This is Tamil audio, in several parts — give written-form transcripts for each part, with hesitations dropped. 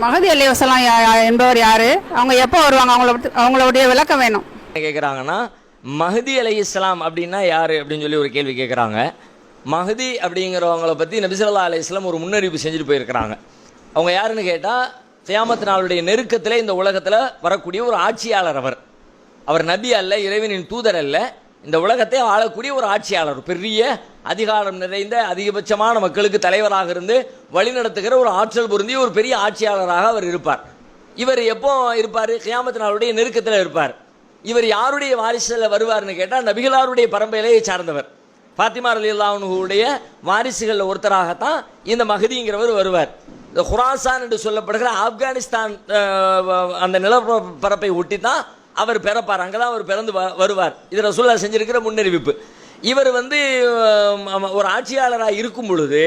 மஹதி அலைஹிஸ்ஸலாம் என்பவர் யாரு, அவங்க எப்போ வருவாங்க, அவங்களுடைய விளக்கம் வேணும். கேட்குறாங்கன்னா மஹதி அலைஹிஸ்ஸலாம் அப்படின்னா யாரு அப்படின்னு சொல்லி ஒரு கேள்வி கேட்குறாங்க. மஹதி அப்படிங்கிறவங்களை பற்றி நபி ஸல்லல்லாஹு அலைஹி வஸல்லம் ஒரு முன்னறிவிப்பு செஞ்சுட்டு போயிருக்கிறாங்க. அவங்க யாருன்னு கேட்டால் கியாமத் நாளுடைய நெருக்கத்தில் இந்த உலகத்தில் வரக்கூடிய ஒரு ஆட்சியாளர். அவர் நபி அல்ல, இறைவனின் தூதர் அல்ல, இந்த உலகத்தை ஆளக்கூடிய ஒரு ஆட்சியாளர், பெரிய அதிகாரம் நிறைந்த அதிகபட்சமான மக்களுக்கு தலைவராக இருந்து வழிநடத்துகிற ஒரு ஆற்றல் பொருந்திய ஒரு பெரிய ஆட்சியாளராக அவர் இருப்பார். இவர் எப்போ இருப்பார்? கியாமத் நாளுடைய நெருக்கத்தில் இருப்பார். இவர் யாருடைய வாரிசில் வருவார்னு கேட்டால் நபிகளாருடைய பரம்பரையை சார்ந்தவர். ஃபாத்திமா ரலியல்லாஹு அன்ஹுவுடைய வாரிசுகளில் ஒருத்தராகத்தான் இந்த மஹதிங்கிறவர் வருவார். இந்த குராசான் என்று சொல்லப்படுகிற ஆப்கானிஸ்தான் அந்த நிலப்பரப்பை ஒட்டி தான் அவர் பிறப்பார். அங்கே தான் அவர் பிறந்து வருவார். இது ரசூலுல்லாஹ் செஞ்சிருக்கிற முன்னறிவிப்பு. இவர் ஒரு ஆட்சியாளராக இருக்கும் பொழுது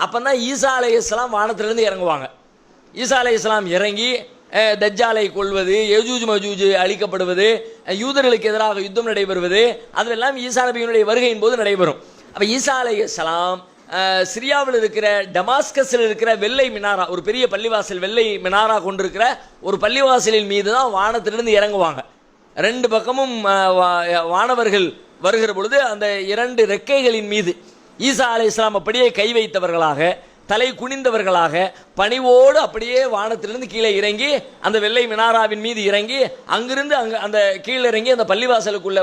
அப்போ தான் ஈசா அலைஹிஸ்ஸலாம் வானத்திலிருந்து இறங்குவாங்க. ஈசா அலைஹிஸ்ஸலாம் இறங்கி தஜ்ஜாலை கொள்வது, யஜூஜ் மஜூஜ் அழிக்கப்படுவது, யூதர்களுக்கு எதிராக யுத்தம் நடைபெறுவது, அதெல்லாம் ஈசா நபியினுடைய வருகையின் போது நடைபெறும். அப்போ ஈசா அலைஹிஸ்ஸலாம் சிரியாவில் இருக்கிற டமாஸ்கஸில் இருக்கிற வெள்ளை மினாரா, ஒரு பெரிய பள்ளிவாசல், வெள்ளை மினாரா கொண்டிருக்கிற ஒரு பள்ளிவாசலின் மீது தான் வானத்திலிருந்து இறங்குவாங்க. ரெண்டு பக்கமும் வானவர்கள் வருகிற பொழுது அந்த இரண்டு ரெக்கைகளின் மீது ஈசா அலைஹிஸ்ஸலாம் அப்படியே கை வைத்தவர்களாக, தலை குனிந்தவர்களாக, பணிவோடு அப்படியே வானத்திலிருந்து கீழே இறங்கி அந்த வெள்ளை மினாராவின் மீது இறங்கி அங்கிருந்து அந்த கீழே இறங்கி அந்த பள்ளிவாசலுக்குள்ள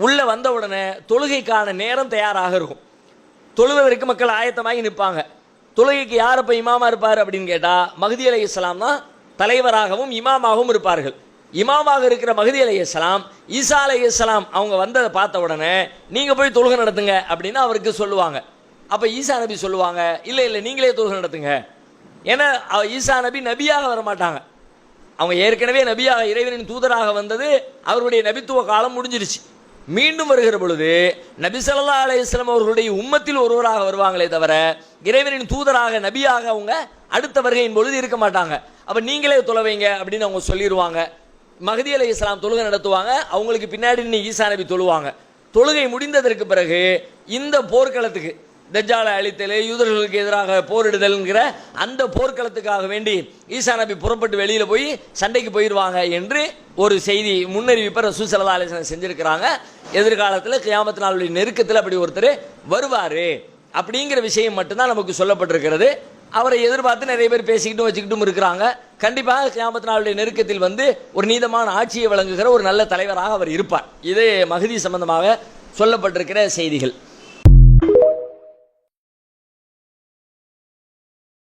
உள்ள வந்த உடனே தொழுகைக்கான நேரம் தயாராக இருக்கும். தொழுவதற்கு மக்கள் ஆயத்தமாகி நிற்பாங்க. தொழுகைக்கு யார் இப்போ இமாமா இருப்பார் அப்படின்னு கேட்டால் மஹதி அலைஹிஸ்ஸலாம் தான் தலைவராகவும் இமாமாகவும் இருப்பார்கள். இமாமாக இருக்கிற மஹதி அலைஹிஸ்ஸலாம் ஈசா அலைஹிஸ்ஸலாம் அவங்க வந்ததை பார்த்த உடனே நீங்கள் போய் தொழுகை நடத்துங்க அப்படின்னு அவருக்கு சொல்லுவாங்க. அப்போ ஈசா நபி சொல்லுவாங்க, இல்லை இல்லை நீங்களே தொழுகை நடத்துங்க. ஏன்னா ஈசா நபி நபியாக வரமாட்டாங்க. அவங்க ஏற்கனவே நபியாக இறைவனின் தூதராக வந்தது, அவருடைய நபித்துவ காலம் முடிஞ்சிருச்சு. மீண்டும் வருகிற பொழுது நபி ஸல்லல்லாஹு அலைஹி வஸல்லம் அவர்களுடைய உம்மத்தில் ஒருவராக வருவாங்களே தவிர இறைவனின் தூதராக நபியாக அவங்க அடுத்த வருகையின் பொழுது இருக்க மாட்டாங்க. அப்போ நீங்களே தொழுவைங்க அப்படின்னு அவங்க சொல்லிடுவாங்க. மஹதி அலைஹிஸ்ஸலாம் தொழுகை நடத்துவாங்க. அவங்களுக்கு பின்னாடி ஈசா நபி தொழுவாங்க. தொழுகை முடிந்ததற்கு பிறகு இந்த போர்க்களத்துக்கு, தஜ்ஜாலை அழித்தல், யூதர்களுக்கு எதிராக போரிடுதல்ங்கிற அந்த போர்க்களத்துக்காக வேண்டி ஈசா நபி புறப்பட்டு வெளியில் போய் சண்டைக்கு போயிடுவாங்க என்று ஒரு செய்தி முன்னறிவிப்பை ரசூல் ஸல்லல்லாஹு அலைஹி வஸல்லம் செஞ்சிருக்கிறாங்க. எதிர்காலத்தில் கியாமத் நாளுடைய நெருக்கத்தில் அப்படி ஒருத்தர் வருவார் அப்படிங்கிற விஷயம் மட்டும்தான் நமக்கு சொல்லப்பட்டிருக்கிறது. அவரை எதிர்பார்த்து நிறைய பேர் பேசிக்கிட்டும் வச்சுக்கிட்டும் இருக்கிறாங்க. கண்டிப்பாக கியாமத் நாளுடைய நெருக்கத்தில் ஒரு நீதமான ஆட்சியை வழங்குகிற ஒரு நல்ல தலைவராக அவர் இருப்பார். இது மஹதி சம்பந்தமாக சொல்லப்பட்டிருக்கிற செய்திகள்.